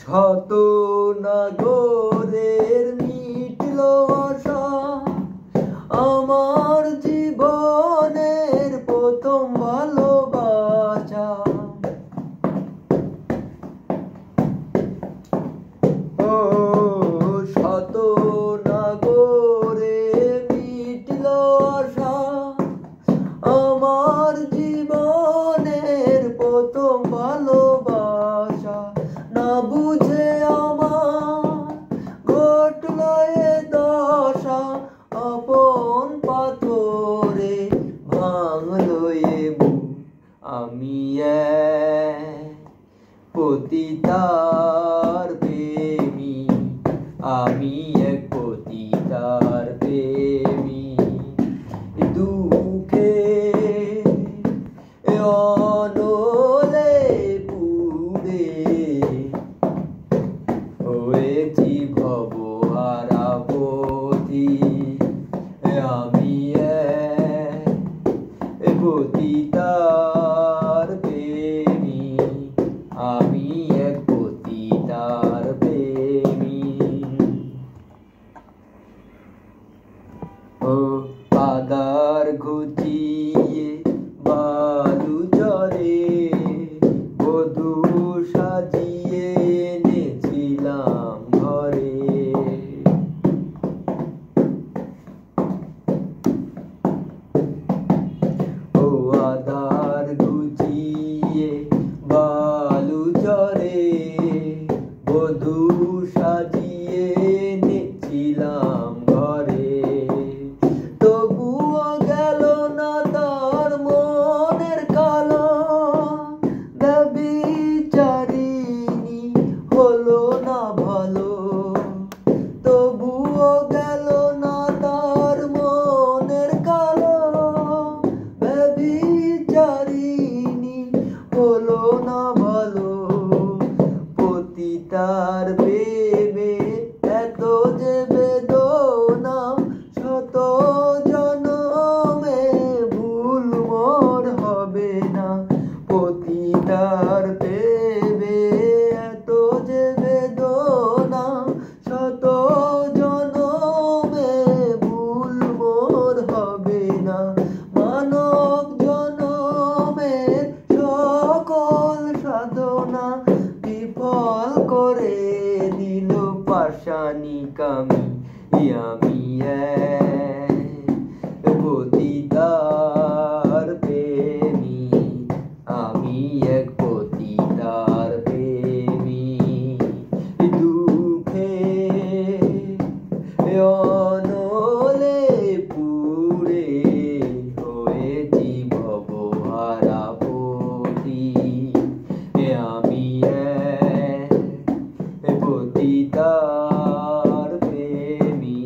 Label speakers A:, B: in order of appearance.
A: শত নাগরের মিটল আশা, আমার জীবনের প্রথম ভালোবাসা। ও শত নাগরে মিটল আশা, আমার জীবনের প্রথম ভালোবাসা। না বুঝে আমার ঘটল এ দশা, আপন পাথরে ভাঙলো এ বুক। আমি এক পতিতার প্রেমী, আমি এক পতিতার প্রেমী। দুঃখে অনলে পুরে হয়েছি ভবহারা পথি। আমি এক পতিতার প্রেমী, আমি এক পতিতার প্রেমী। ও আদার ঘুচিয়ে বালু চরে বধূ সাজিয়ে এনেছিলাম ঘরে। ও আদার ঘুচিয়ে বালু চরে বধূ সাজিয়ে এনেছিলাম ঘরে। তবুও গেল না তার মনের কালো, ব্যভিচারিণী হলো না ভালো। তবুও গেল না তার মনের কালো, ব্যভিচারিণী হলো না ভালো। পতিতার প্রেমে এত যে বেদনা, শত জনমে ভুল মোর হবে না। পতিতার প্রেমে এত যে বেদনা, শত জনমে ভুল মোর হবে না। মানব জনমের সকল সাধনা বিফল করে দিল পাষাণিক আমি। আমি এক পতিতার প্রেমী, আমি এক পতিতার প্রেমী। দুঃখে অনলে পুরে হয়েছি ভবহারা পথি। আমি এক পতিতার প্রেমী,